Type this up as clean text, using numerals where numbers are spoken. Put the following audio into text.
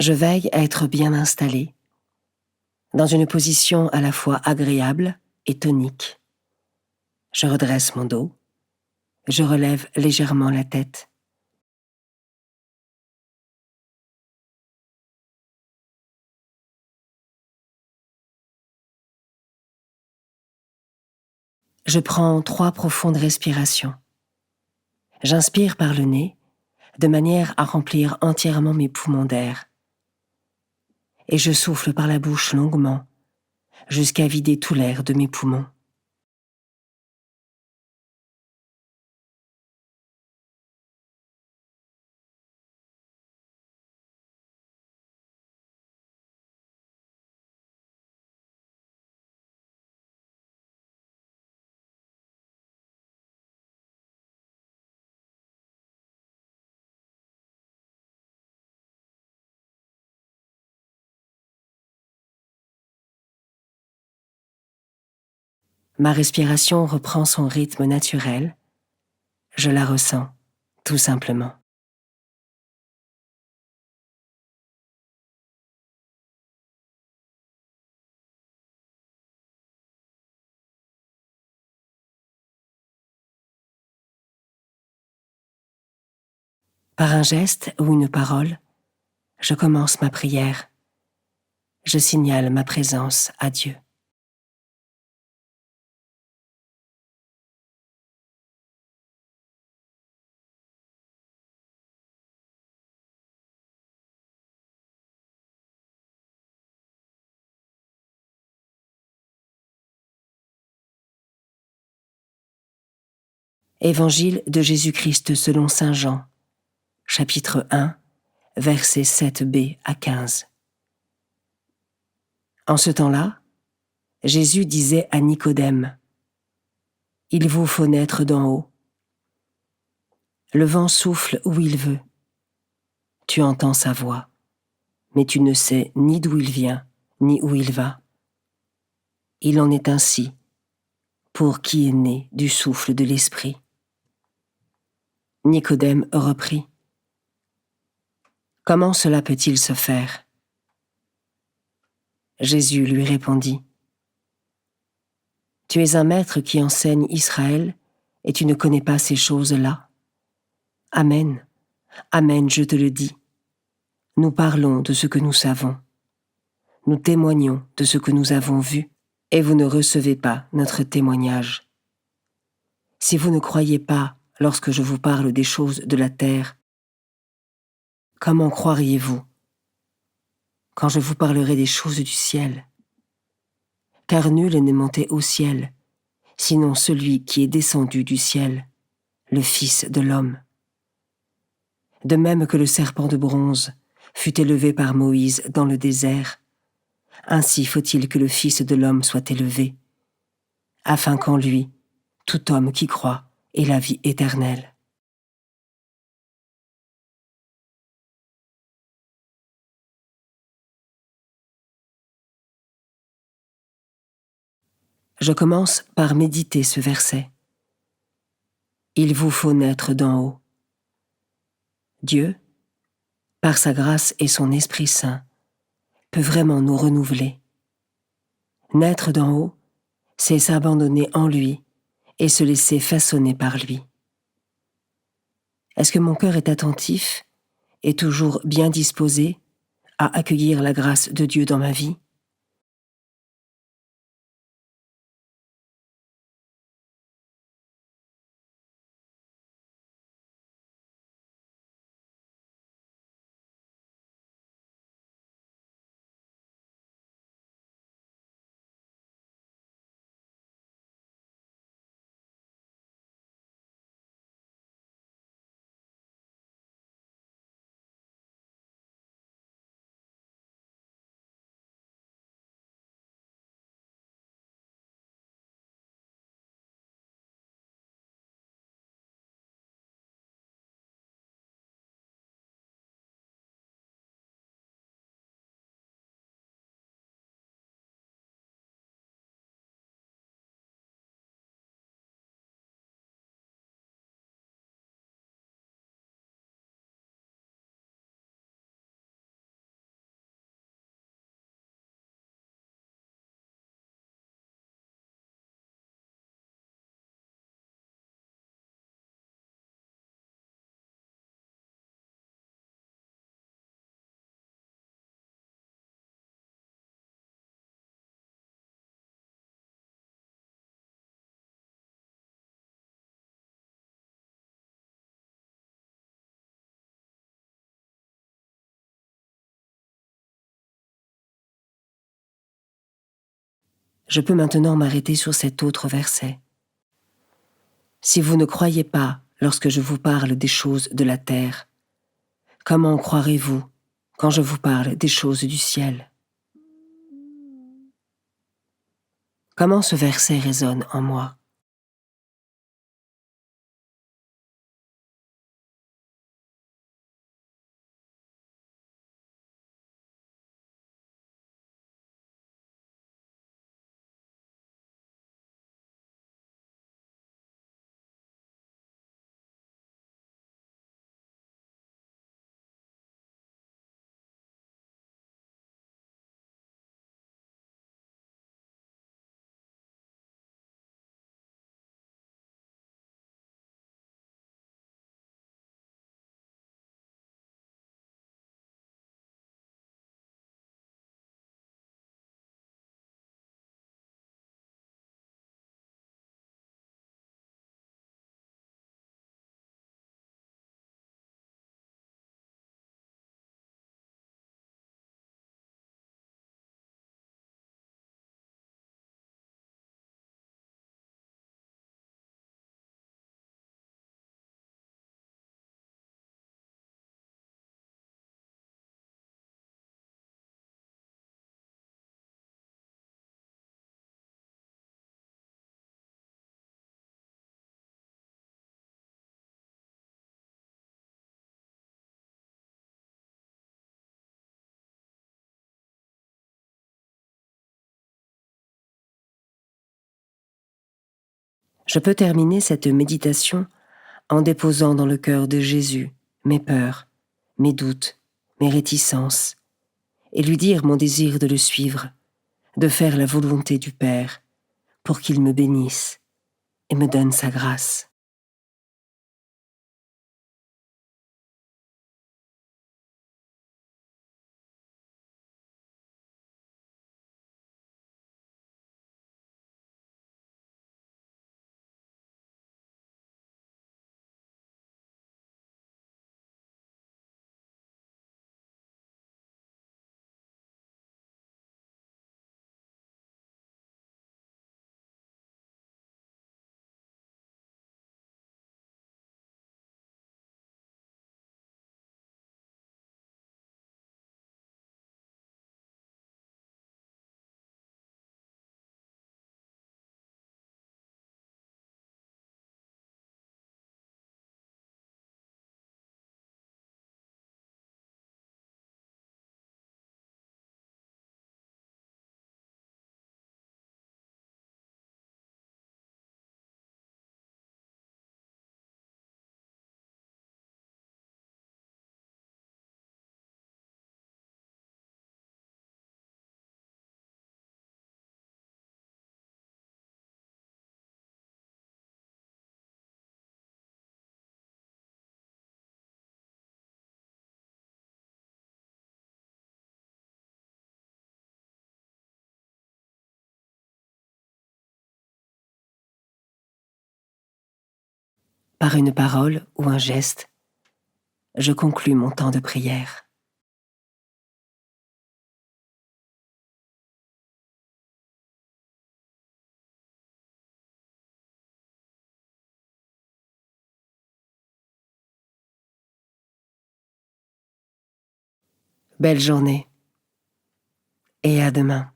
Je veille à être bien installé, dans une position à la fois agréable et tonique. Je redresse mon dos, je relève légèrement la tête. Je prends 3 profondes respirations. J'inspire par le nez, de manière à remplir entièrement mes poumons d'air. Et je souffle par la bouche longuement, jusqu'à vider tout l'air de mes poumons. Ma respiration reprend son rythme naturel. Je la ressens, tout simplement. Par un geste ou une parole, je commence ma prière. Je signale ma présence à Dieu. Évangile de Jésus-Christ selon saint Jean, chapitre 1, versets 7b à 15. En ce temps-là, Jésus disait à Nicodème, « Il vous faut naître d'en haut. Le vent souffle où il veut. Tu entends sa voix, mais tu ne sais ni d'où il vient, ni où il va. Il en est ainsi pour qui est né du souffle de l'Esprit. » Nicodème reprit, « Comment cela peut-il se faire ?» Jésus lui répondit, « Tu es un maître qui enseigne Israël et tu ne connais pas ces choses-là. Amen, amen, je te le dis. Nous parlons de ce que nous savons. Nous témoignons de ce que nous avons vu et vous ne recevez pas notre témoignage. Si vous ne croyez pas lorsque je vous parle des choses de la terre, comment croiriez-vous quand je vous parlerai des choses du ciel ? Car nul n'est monté au ciel, sinon celui qui est descendu du ciel, le Fils de l'homme. De même que le serpent de bronze fut élevé par Moïse dans le désert, ainsi faut-il que le Fils de l'homme soit élevé, afin qu'en lui, tout homme qui croit ait la vie éternelle. » Je commence par méditer ce verset. Il vous faut naître d'en haut. Dieu, par sa grâce et son Esprit Saint, peut vraiment nous renouveler. Naître d'en haut, c'est s'abandonner en lui et se laisser façonner par lui. Est-ce que mon cœur est attentif et toujours bien disposé à accueillir la grâce de Dieu dans ma vie ? Je peux maintenant m'arrêter sur cet autre verset. Si vous ne croyez pas lorsque je vous parle des choses de la terre, comment croirez-vous quand je vous parle des choses du ciel? Comment ce verset résonne en moi? Je peux terminer cette méditation en déposant dans le cœur de Jésus mes peurs, mes doutes, mes réticences, et lui dire mon désir de le suivre, de faire la volonté du Père, pour qu'il me bénisse et me donne sa grâce. Par une parole ou un geste, je conclus mon temps de prière. Belle journée et à demain.